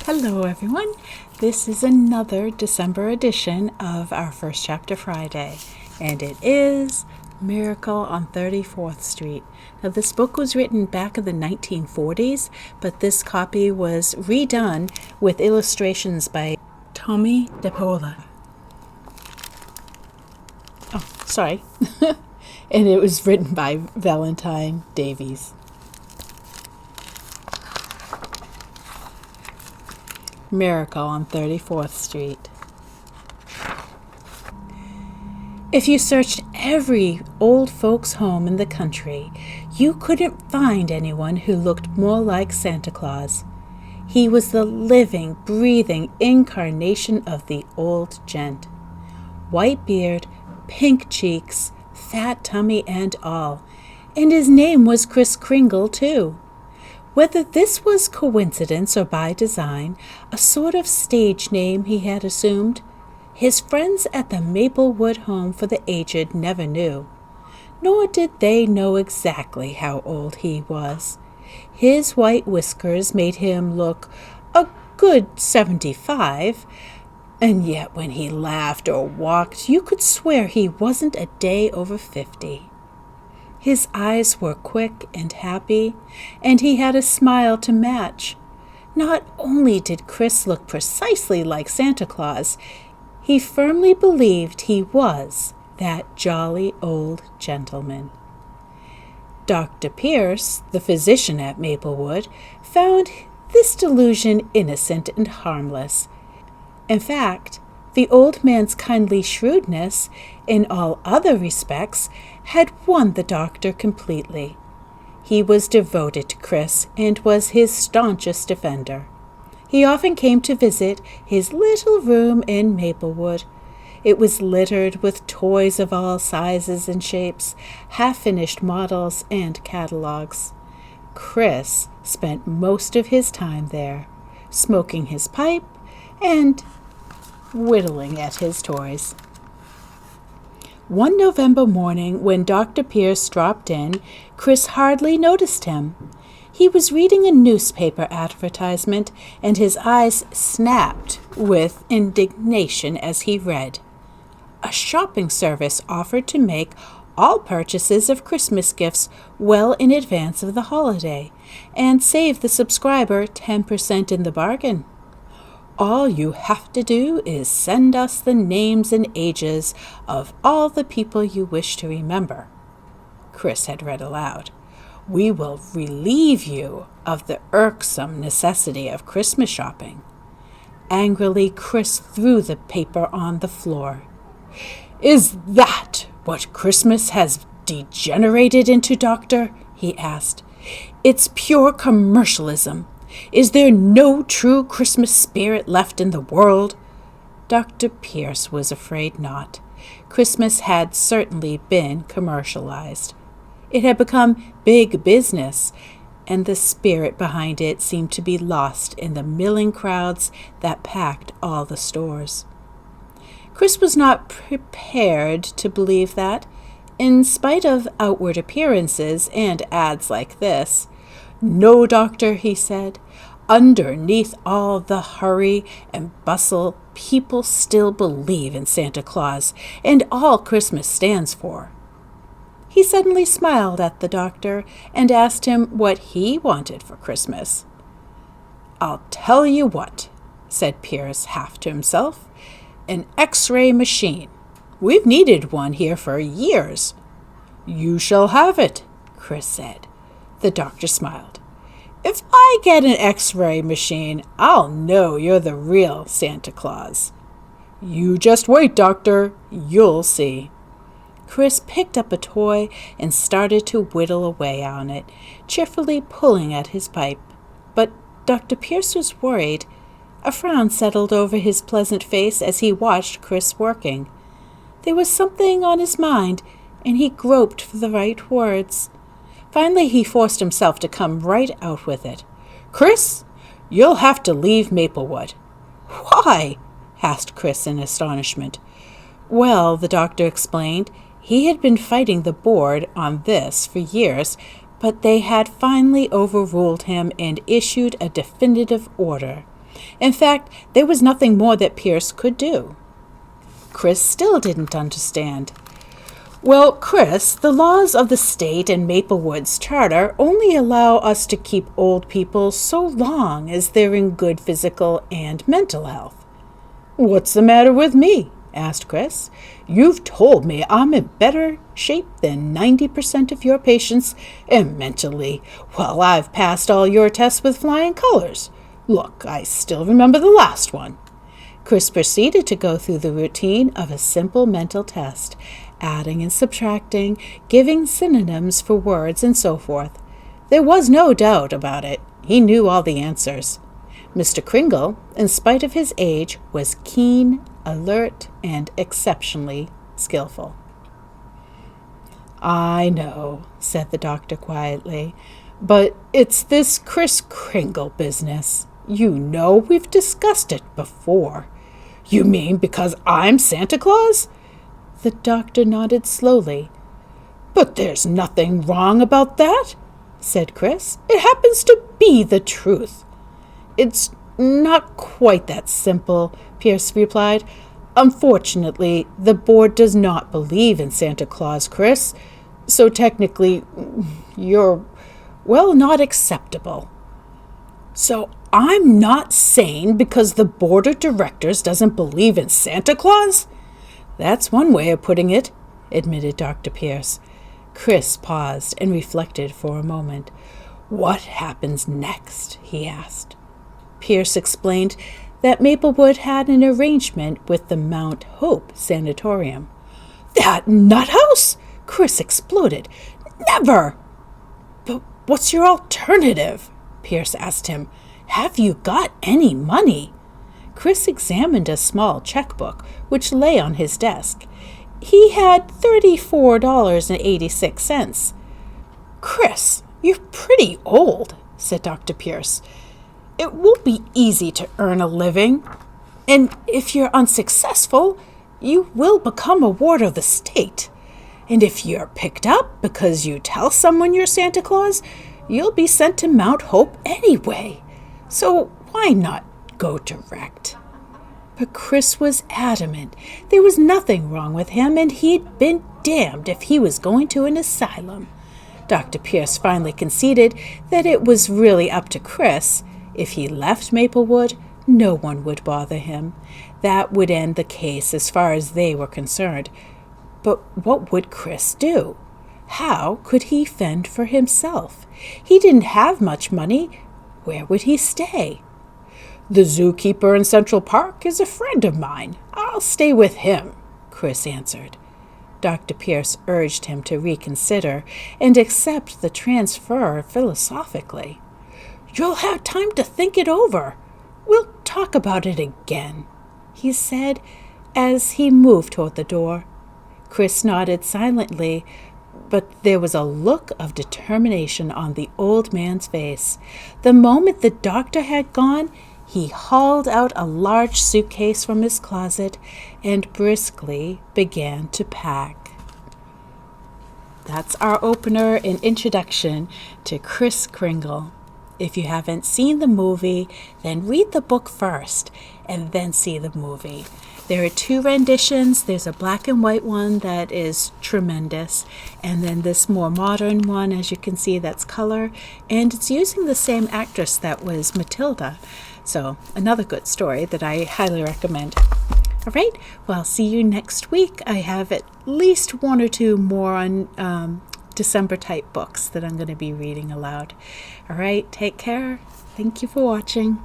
Hello everyone, this is another December edition of our First Chapter Friday, and it is Miracle on 34th Street. Now this book was written back in the 1940s, but this copy was redone with illustrations by Tomie dePaola. Oh, sorry. And it was written by Valentine Davies. Miracle on 34th Street. If you searched every old folks' home in the country, you couldn't find anyone who looked more like Santa Claus. He was the living, breathing incarnation of the old gent. White beard, pink cheeks, fat tummy and all. And his name was Kris Kringle, too. Whether this was coincidence or by design, a sort of stage name he had assumed, his friends at the Maplewood Home for the Aged never knew. Nor did they know exactly how old he was. His white whiskers made him look a good 75, and yet when he laughed or walked, you could swear he wasn't a day over 50. His eyes were quick and happy, and he had a smile to match. Not only did Kris look precisely like Santa Claus, he firmly believed he was that jolly old gentleman. Dr. Pierce, the physician at Maplewood, found this delusion innocent and harmless. In fact, the old man's kindly shrewdness, in all other respects, had won the doctor completely. He was devoted to Kris and was his staunchest defender. He often came to visit his little room in Maplewood. It was littered with toys of all sizes and shapes, half-finished models and catalogs. Kris spent most of his time there, smoking his pipe and whittling at his toys. One November morning, when Dr. Pierce dropped in, Kris hardly noticed him. He was reading a newspaper advertisement, and his eyes snapped with indignation as he read. A shopping service offered to make all purchases of Christmas gifts well in advance of the holiday, and save the subscriber 10% in the bargain. All you have to do is send us the names and ages of all the people you wish to remember. Kris had read aloud. We will relieve you of the irksome necessity of Christmas shopping. Angrily, Kris threw the paper on the floor. Is that what Christmas has degenerated into, Doctor? He asked. It's pure commercialism. Is there no true Christmas spirit left in the world? Dr. Pierce was afraid not. Christmas had certainly been commercialized. It had become big business, and the spirit behind it seemed to be lost in the milling crowds that packed all the stores. Kris was not prepared to believe that, in spite of outward appearances and ads like this. No, Doctor, he said. Underneath all the hurry and bustle, people still believe in Santa Claus and all Christmas stands for. He suddenly smiled at the doctor and asked him what he wanted for Christmas. I'll tell you what, said Pierce half to himself. An X-ray machine. We've needed one here for years. You shall have it, Kris said. The doctor smiled. If I get an X-ray machine, I'll know you're the real Santa Claus. You just wait, Doctor. You'll see. Kris picked up a toy and started to whittle away on it, cheerfully pulling at his pipe. But Dr. Pierce was worried. A frown settled over his pleasant face as he watched Kris working. There was something on his mind, and he groped for the right words. Finally, he forced himself to come right out with it. Kris, you'll have to leave Maplewood. Why? Asked Kris in astonishment. Well, the doctor explained, he had been fighting the board on this for years, but they had finally overruled him and issued a definitive order. In fact, there was nothing more that Pierce could do. Kris still didn't understand. Well, Kris, the laws of the state and Maplewood's charter only allow us to keep old people so long as they're in good physical and mental health. What's the matter with me? Asked Kris. You've told me I'm in better shape than 90% of your patients, and mentally, well, I've passed all your tests with flying colors. Look, I still remember the last one. Kris proceeded to go through the routine of a simple mental test, adding and subtracting, giving synonyms for words, and so forth. There was no doubt about it. He knew all the answers. Mr. Kringle, in spite of his age, was keen, alert, and exceptionally skillful. I know, said the doctor quietly, but it's this Kris Kringle business. You know we've discussed it before. You mean because I'm Santa Claus? The doctor nodded slowly. But there's nothing wrong about that, said Kris. It happens to be the truth. It's not quite that simple, Pierce replied. Unfortunately, the board does not believe in Santa Claus, Kris. So technically, you're, well, not acceptable. So I'm not sane because the board of directors doesn't believe in Santa Claus? That's one way of putting it, admitted Dr. Pierce. Kris paused and reflected for a moment. What happens next? He asked. Pierce explained that Maplewood had an arrangement with the Mount Hope Sanatorium. That nut house? Kris exploded. Never! But what's your alternative? Pierce asked him. Have you got any money? Kris examined a small checkbook which lay on his desk. He had $34.86. Kris, you're pretty old, said Dr. Pierce. It won't be easy to earn a living. And if you're unsuccessful, you will become a ward of the state. And if you're picked up because you tell someone you're Santa Claus, you'll be sent to Mount Hope anyway. So why not go direct? But Kris was adamant. There was nothing wrong with him, and he'd been damned if he was going to an asylum. Dr. Pierce finally conceded that it was really up to Kris. If he left Maplewood, no one would bother him. That would end the case as far as they were concerned. But what would Kris do? How could he fend for himself? He didn't have much money. Where would he stay? The zookeeper in Central Park is a friend of mine. I'll stay with him, Kris answered. Dr. Pierce urged him to reconsider and accept the transfer philosophically. You'll have time to think it over. We'll talk about it again, he said as he moved toward the door. Kris nodded silently, but there was a look of determination on the old man's face. The moment the doctor had gone, he hauled out a large suitcase from his closet and briskly began to pack. That's our opener and introduction to Kris Kringle. If you haven't seen the movie, then read the book first and then see the movie. There are two renditions. There's a black and white one that is tremendous, and then this more modern one, as you can see, that's color, and it's using the same actress that was Matilda. So another good story that I highly recommend. All right, well, see you next week. I have at least one or two more on December type books that I'm going to be reading aloud. All right, take care. Thank you for watching.